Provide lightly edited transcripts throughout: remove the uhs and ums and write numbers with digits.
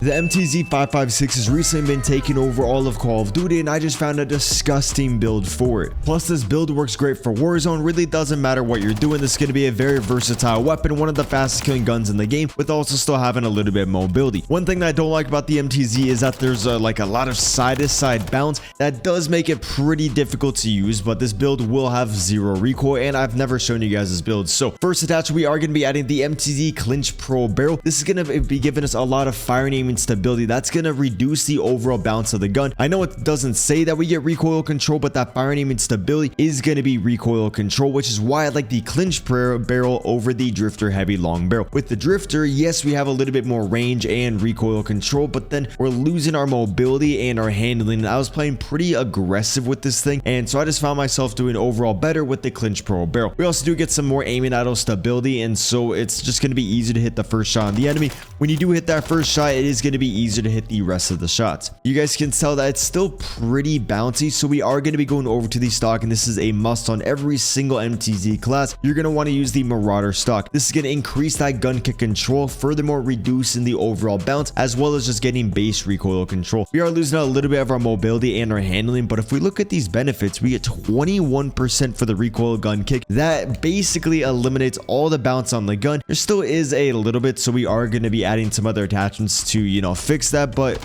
The MTZ 556 has recently been taking over all of Call of Duty, and I just found a disgusting build for it. Plus, this build works great for Warzone. Really doesn't matter what you're doing. This is going to be a very versatile weapon, one of the fastest killing guns in the game, with also still having a little bit of mobility. One thing that I don't like about the MTZ is that there's like a lot of side-to-side bounce. That does make it pretty difficult to use, but this build will have zero recoil, and I've never shown you guys this build. So first attachment, we are going to be adding the MTZ Clinch Pro Barrel. This is going to be giving us a lot of firing aim and stability. That's going to reduce the overall bounce of the gun. I know it doesn't say that we get recoil control, but that firing aim and stability is going to be recoil control, which is why I like the Clinch Barrel over the Drifter Heavy Long Barrel. With the Drifter, yes, we have a little bit more range and recoil control, but then we're losing our mobility and our handling. I was playing pretty aggressive with this thing, and so I just found myself doing overall better with the Clinch Pro Barrel. We also do get some more aim and idle stability, and so it's just going to be easier to hit the first shot on the enemy. When you do hit that first shot, it is going to be easier to hit the rest of the shots. You guys can tell that it's still pretty bouncy, so we are going to be going over to the stock, and this is a must on every single MTZ class. You're going to want to use the Marauder stock. This is going to increase that gun kick control, furthermore reducing the overall bounce, as well as just getting base recoil control. We are losing a little bit of our mobility and our handling, but if we look at these benefits, we get 21% for the recoil gun kick. That basically eliminates all the bounce on the gun. There still is a little bit, so we are going to be adding some other attachments to, fix that, but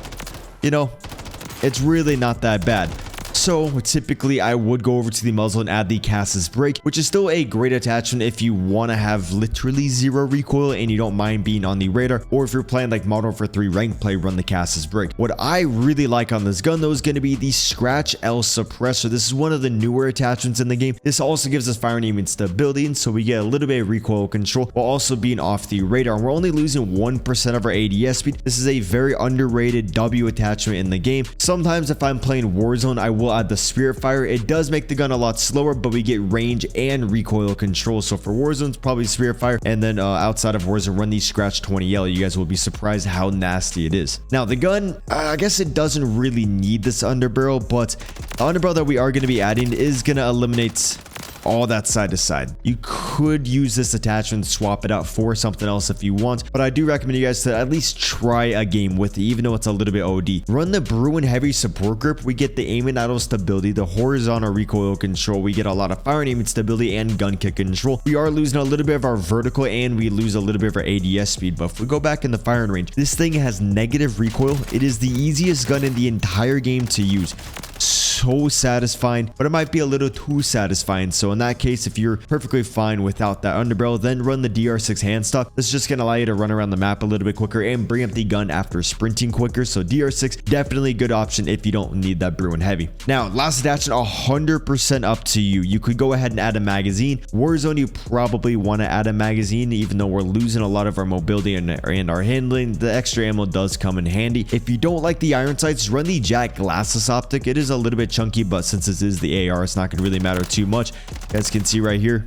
it's really not that bad. So typically I would go over to the muzzle and add the Cbass brake, which is still a great attachment if you want to have literally zero recoil and you don't mind being on the radar, or if you're playing like Modern Warfare 3 rank play, run the Cbass brake. What I really like on this gun though is going to be the Scratch L suppressor. This is one of the newer attachments in the game. This also gives us firing aim and stability, and so we get a little bit of recoil control while also being off the radar. We're only losing 1% of our ADS speed. This is a very underrated W attachment in the game. Sometimes if I'm playing Warzone, I will add the Spirit Fire. It does make the gun a lot slower, but we get range and recoil control. So for Warzone, it's probably Spirit Fire, and then outside of Warzone, run the Scratch 20L. You guys will be surprised how nasty it is. Now the gun, I guess it doesn't really need this underbarrel, but the underbarrel that we are going to be adding is going to eliminate all that side to side. You could use this attachment, swap it out for something else if you want, but I do recommend you guys to at least try a game with it, even though it's a little bit OD. Run the Bruin Heavy Support Grip. We get the aim and idle stability, the horizontal recoil control. We get a lot of firing aim and stability and gun kick control. We are losing a little bit of our vertical and we lose a little bit of our ADS speed, but if we go back in the firing range, this thing has negative recoil. It is the easiest gun in the entire game to use. So satisfying, but it might be a little too satisfying. So in that case, if you're perfectly fine without that underbarrel, then run the DR6 hand stock. This is just going to allow you to run around the map a little bit quicker and bring up the gun after sprinting quicker. So DR6, definitely a good option if you don't need that Bruin Heavy. Now, last attachment, 100% up to you. You could go ahead and add a magazine. Warzone, you probably want to add a magazine, even though we're losing a lot of our mobility and our handling. The extra ammo does come in handy. If you don't like the iron sights, run the Jack Glasses optic. It is a little bit chunky, but since this is the AR, it's not going to really matter too much. You guys can see right here.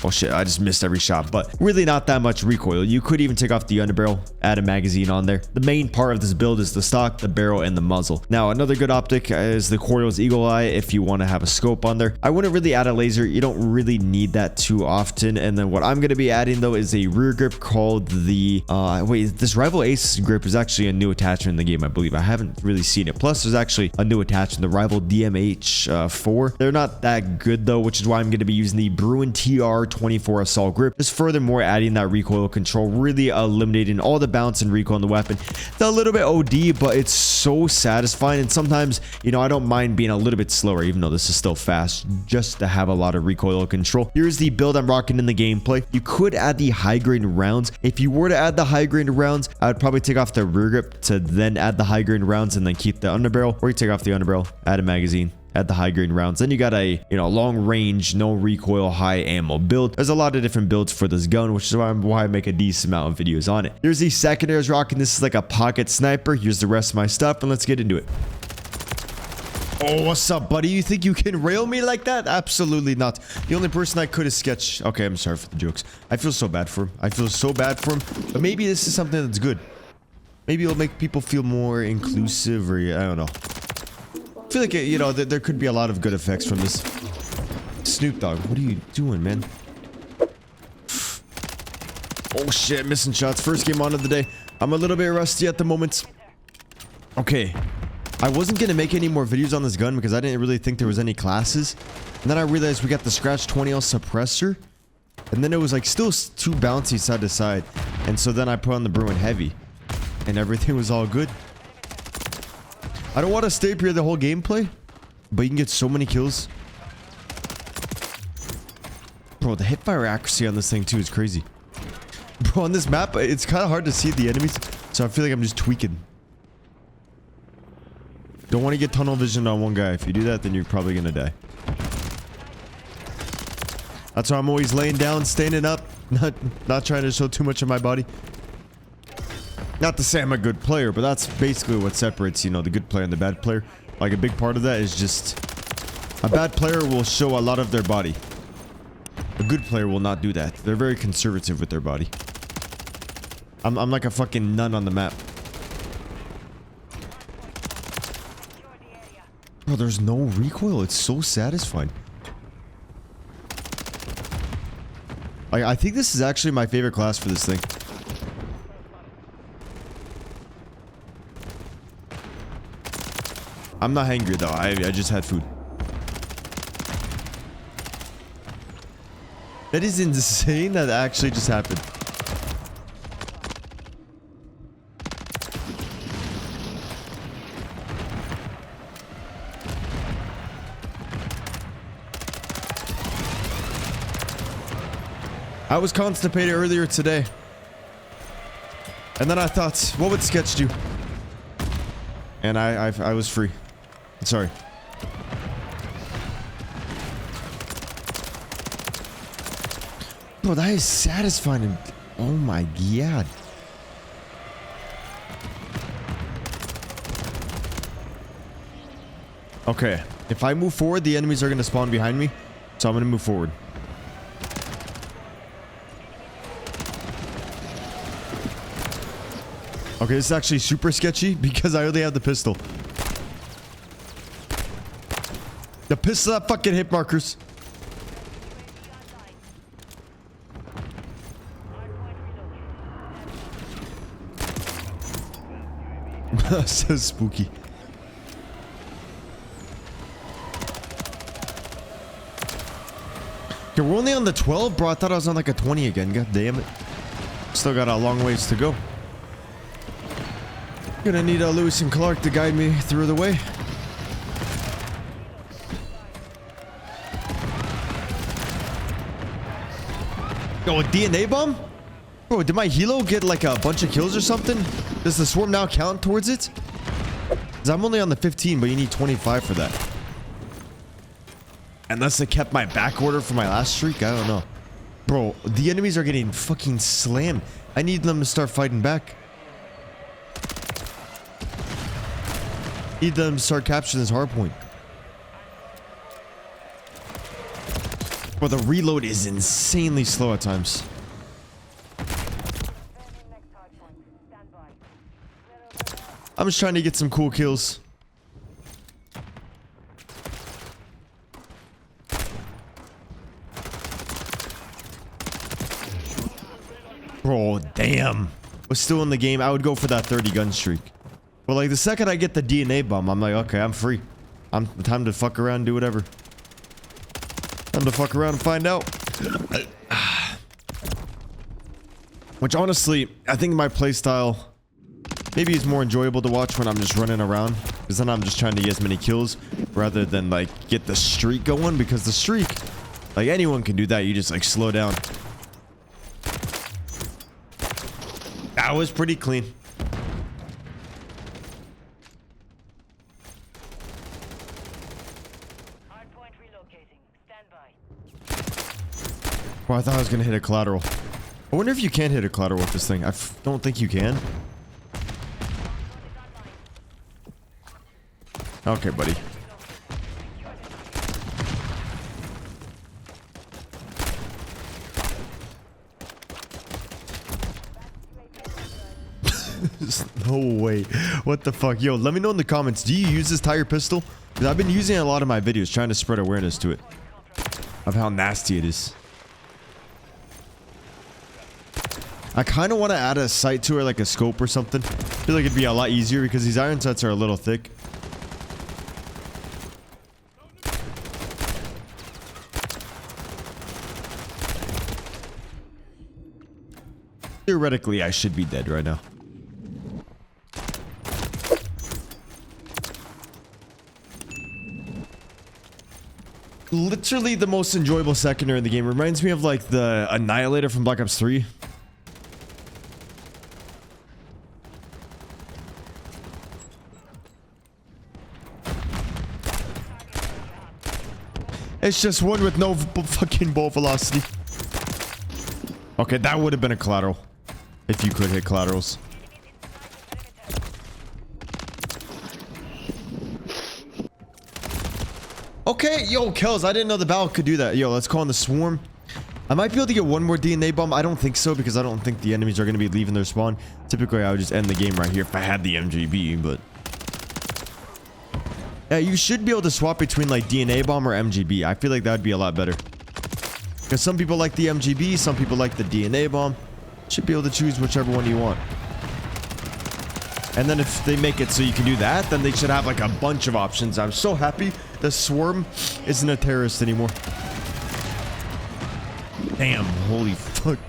Oh shit, I just missed every shot, but really not that much recoil. You could even take off the underbarrel, add a magazine on there. The main part of this build is the stock, the barrel, and the muzzle. Now, another good optic is the Cordless Eagle Eye if you want to have a scope on there. I wouldn't really add a laser. You don't really need that too often. And then what I'm going to be adding though is a rear grip called the, this Rival Ace grip is actually a new attachment in the game, I believe. I haven't really seen it. Plus, there's actually a new attachment, the Rival DMH4. They're not that good though, which is why I'm going to be using the Bruin TR24 assault grip. Just furthermore adding that recoil control, really eliminating all the bounce and recoil on the weapon. It's a little bit OD, but it's so satisfying. And sometimes, I don't mind being a little bit slower, even though this is still fast, just to have a lot of recoil control. Here's the build I'm rocking in the gameplay. You could add the high grade rounds. If you were to add the high grade rounds, I would probably take off the rear grip to then add the high grade rounds and then keep the underbarrel, or you take off the underbarrel, add a magazine, add the high grade rounds. Then you got a long range, no recoil, high ammo build. There's a lot of different builds for this gun, which is why I make a decent amount of videos on it. Here's the secondary I was rocking. This is like a pocket sniper. Here's the rest of my stuff, and let's get into it. Oh, what's up, buddy? You think you can rail me like that? Absolutely not. The only person I could is Sketch. Okay, I'm sorry for the jokes. I feel so bad for him. I feel so bad for him. But maybe this is something that's good. Maybe it'll make people feel more inclusive, or I don't know. I feel like, there could be a lot of good effects from this. Snoop Dogg, what are you doing, man? Oh shit, missing shots. First game on of the day. I'm a little bit rusty at the moment. Okay. I wasn't going to make any more videos on this gun because I didn't really think there was any classes. And then I realized we got the Scratch 20L suppressor. And then it was like still too bouncy side to side. And so then I put on the Bruin Heavy. And everything was all good. I don't want to stay up here the whole gameplay. But you can get so many kills. Bro, the hipfire accuracy on this thing too is crazy. Bro, on this map, it's kind of hard to see the enemies. So I feel like I'm just tweaking. Don't want to get tunnel vision on one guy. If you do that, then you're probably going to die. That's why I'm always laying down, standing up. Not trying to show too much of my body. Not to say I'm a good player, but that's basically what separates, you know, the good player and the bad player. Like, a big part of that is just... a bad player will show a lot of their body. A good player will not do that. They're very conservative with their body. I'm like a fucking nun on the map. Bro, there's no recoil. It's so satisfying. I think this is actually my favorite class for this thing. I'm not hungry though. I just had food. That is insane that actually just happened. I was constipated earlier today. And then I thought, what would Sketch do? And I was free. Sorry. Bro, that is satisfying. And oh my god. Okay. If I move forward, the enemies are going to spawn behind me. So I'm going to move forward. Okay, this is actually super sketchy because I only have the pistol. The pistol that fucking hit markers. So spooky. Okay, we're only on the 12, bro. I thought I was on like a 20 again. God damn it. Still got a long ways to go. Gonna need a Lewis and Clark to guide me through the way. Oh, a DNA bomb? Bro, did my helo get like a bunch of kills or something? Does the swarm now count towards it? Because I'm only on the 15, but you need 25 for that. Unless it kept my back order for my last streak, I don't know. Bro, the enemies are getting fucking slammed. I need them to start fighting back. Need them to start capturing this hard point. But the reload is insanely slow at times. I'm just trying to get some cool kills. Bro, damn. Was still in the game. I would go for that 30 gun streak. But like the second I get the DNA bomb, I'm like, okay, I'm free. Time to fuck around and do whatever. Time to fuck around and find out. Which honestly, I think my playstyle maybe is more enjoyable to watch when I'm just running around. Because then I'm just trying to get as many kills rather than like get the streak going. Because the streak, like anyone can do that. You just like slow down. That was pretty clean. Well, I thought I was gonna hit a collateral. I wonder if you can hit a collateral with this thing. I don't think you can. Okay, buddy. No way. What the fuck? Yo, let me know in the comments. Do you use this tire pistol? Because I've been using it in a lot of my videos, trying to spread awareness to it. Of how nasty it is. I kind of want to add a sight to it, like a scope or something. I feel like it'd be a lot easier because these iron sights are a little thick. Theoretically, I should be dead right now. Literally the most enjoyable secondary in the game. Reminds me of like the Annihilator from Black Ops 3. It's just one with no fucking ball velocity. Okay, that would have been a collateral. If you could hit collaterals. Okay, yo, Kells, I didn't know the battle could do that. Yo, let's call in the swarm. I might be able to get one more DNA bomb. I don't think so because I don't think the enemies are going to be leaving their spawn. Typically, I would just end the game right here if I had the MGB, but... Yeah, you should be able to swap between like DNA bomb or MGB. I feel like that would be a lot better. Because some people like the MGB, some people like the DNA bomb. Should be able to choose whichever one you want. And then if they make it so you can do that, then they should have like a bunch of options. I'm so happy the swarm isn't a terrorist anymore. Damn, holy fuck.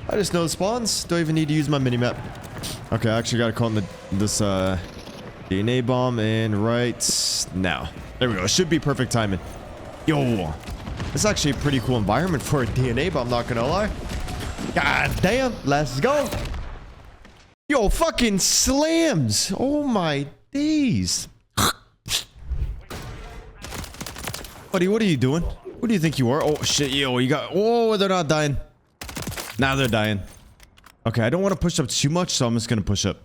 I just know the spawns. Don't even need to use my minimap. Okay, I actually gotta call in this DNA bomb in right now. There we go. It should be perfect timing. Yo, it's actually a pretty cool environment for a DNA bomb, not gonna lie. God damn, let's go. Yo, fucking slams. Oh my days. Buddy, what are you doing? What do you think you are? Oh shit, yo, you got... Oh, they're not dying. Now they're dying. Okay, I don't want to push up too much, so I'm just gonna push up.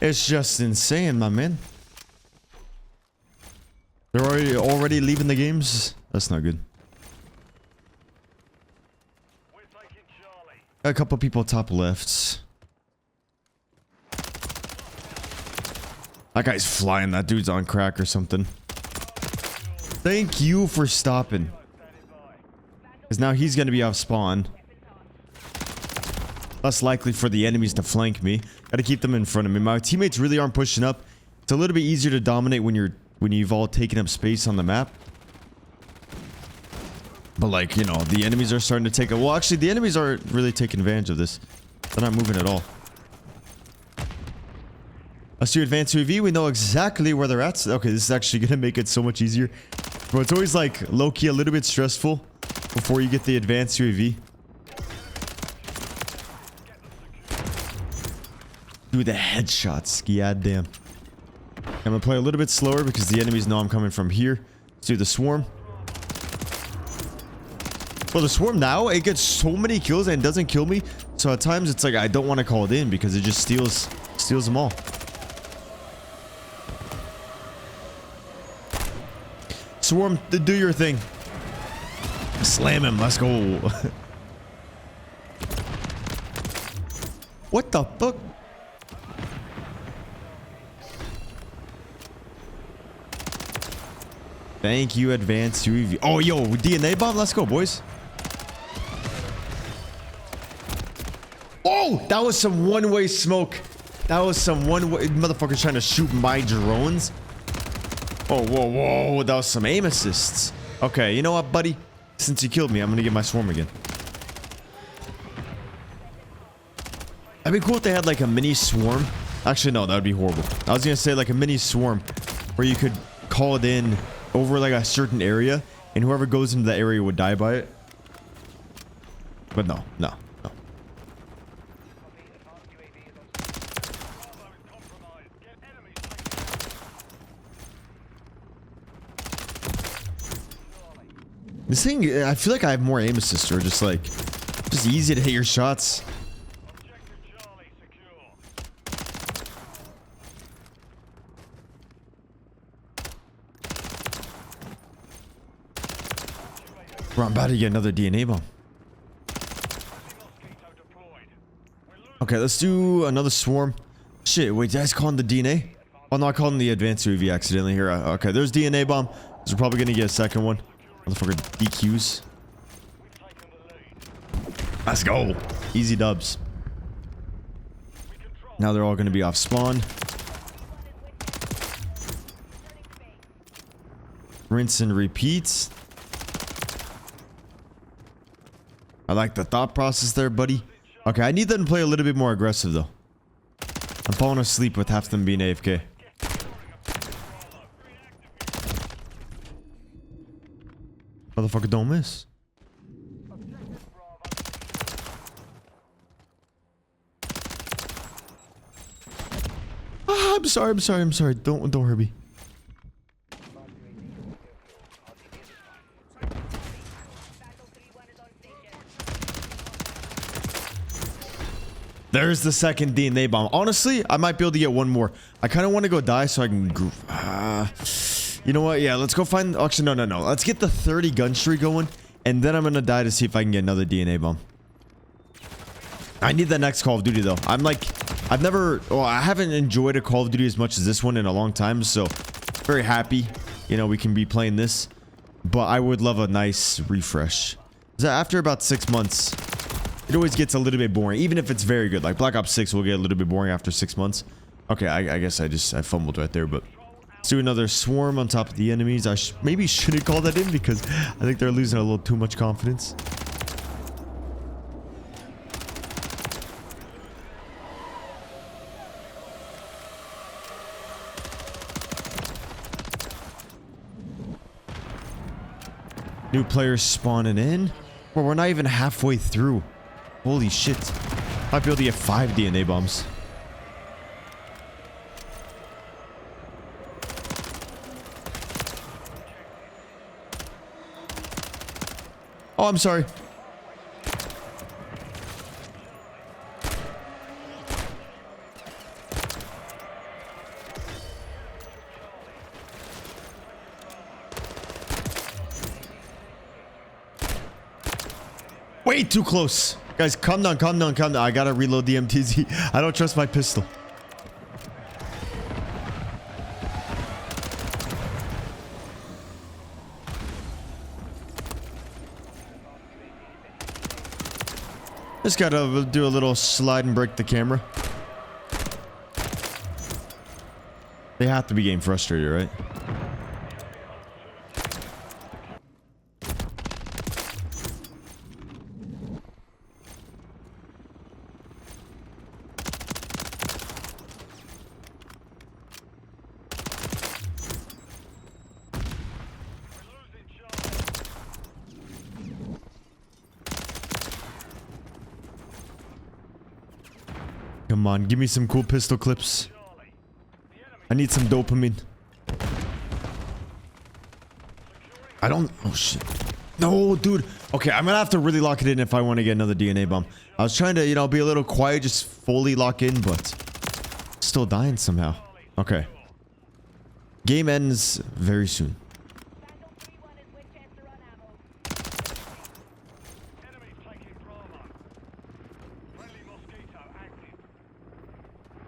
It's just insane, my man. They're already leaving the games. That's not good. A couple people top left. That guy's flying. That dude's on crack or something. Thank you for stopping. Because now he's going to be off spawn. Less likely for the enemies to flank me. Gotta keep them in front of me. My teammates really aren't pushing up. It's a little bit easier to dominate when you've all taken up space on the map. But like, you know, the enemies are starting to take it. Well, actually, the enemies aren't really taking advantage of this. They're not moving at all. Let's do advanced UAV. We know exactly where they're at. Okay, this is actually gonna make it so much easier. But it's always like low-key a little bit stressful before you get the advanced UAV. Dude, the headshots. God damn. I'm gonna play a little bit slower because the enemies know I'm coming from here. Let's do the swarm. Well, the swarm now, it gets so many kills and doesn't kill me. So at times it's like I don't want to call it in because it just steals them all. Swarm, do your thing. Slam him. Let's go. What the fuck? Thank you, advanced UAV. Oh, yo, DNA bomb. Let's go, boys. Oh, that was some one-way smoke. That was some one-way... Motherfuckers trying to shoot my drones. Oh, whoa, whoa. That was some aim assists. Okay, you know what, buddy? Since you killed me, I'm gonna get my swarm again. That'd be cool if they had like a mini swarm. Actually, no, that would be horrible. I was gonna say like a mini swarm where you could call it in over like a certain area and whoever goes into that area would die by it. But no. This thing, I feel like I have more aim assist or just like, just easy to hit your shots. Bro, I'm about to get another DNA bomb. Okay, let's do another swarm. Shit, wait, did I just call him the DNA? Oh no, I called him the advanced UAV accidentally here. Okay, there's DNA bomb. So we're probably gonna get a second one. Motherfucker DQs. Let's go. Easy dubs. Now they're all gonna be off spawn. Rinse and repeat. I like the thought process there, buddy. Okay, I need them to play a little bit more aggressive, though. I'm falling asleep with half them being AFK. Motherfucker, don't miss. Ah, I'm sorry. Don't hurt me. There's the second DNA bomb. Honestly, I might be able to get one more. I kind of want to go die so I can... you know what? Yeah, let's go find... Actually, no. Let's get the 30 gun streak going. And then I'm going to die to see if I can get another DNA bomb. I need the next Call of Duty, though. I'm like... I've never... Well, I haven't enjoyed a Call of Duty as much as this one in a long time. So, very happy. You know, we can be playing this. But I would love a nice refresh. So after about 6 months... It always gets a little bit boring, even if it's very good. Like Black Ops 6 will get a little bit boring after 6 months. Okay, I guess I fumbled right there, but let's do another swarm on top of the enemies. I maybe shouldn't call that in because I think they're losing a little too much confidence. New players spawning in. Well, we're not even halfway through. Holy shit. Might be able to get 5 DNA bombs. Oh, I'm sorry. Way too close. Guys, calm down. I gotta reload the MTZ. I don't trust my pistol. Just gotta do a little slide and break the camera. They have to be getting frustrated, right? Come on, give me some cool pistol clips. I need some dopamine. I don't... Oh, shit. No, dude. Okay, I'm gonna have to really lock it in if I want to get another DNA bomb. I was trying to, you know, be a little quiet, just fully lock in, but... Still dying somehow. Okay. Game ends very soon.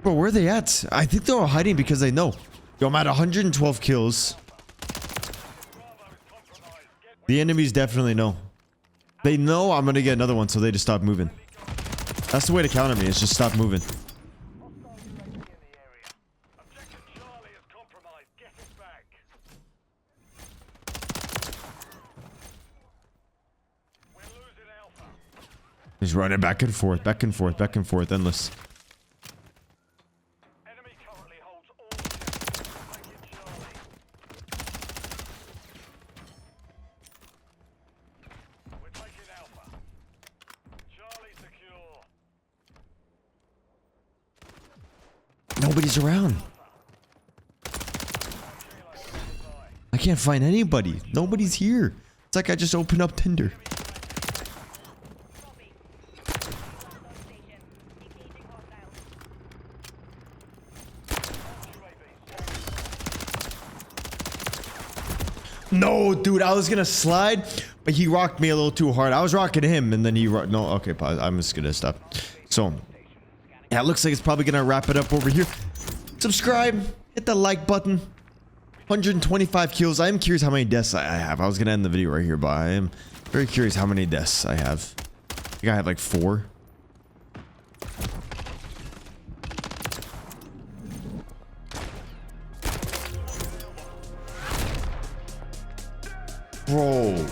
Bro, where are they at? I think they're all hiding because they know. Yo, I'm at 112 kills. The enemies definitely know. They know I'm gonna get another one, so they just stop moving. That's the way to counter me, is just stop moving. He's running back and forth, endless. Nobody's around. I can't find anybody. Nobody's here. It's like I just opened up Tinder. No, dude, I was gonna slide, But he rocked me a little too hard. I was rocking him, and then he no, okay, pause. I'm just gonna stop. So, yeah, it looks like it's probably gonna wrap it up over here. Subscribe, hit the like button. 125 kills. I am curious how many deaths I have. I was gonna end the video right here, but I am very curious how many deaths I have. I think I have like 4. Bro.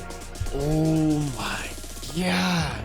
Oh my god.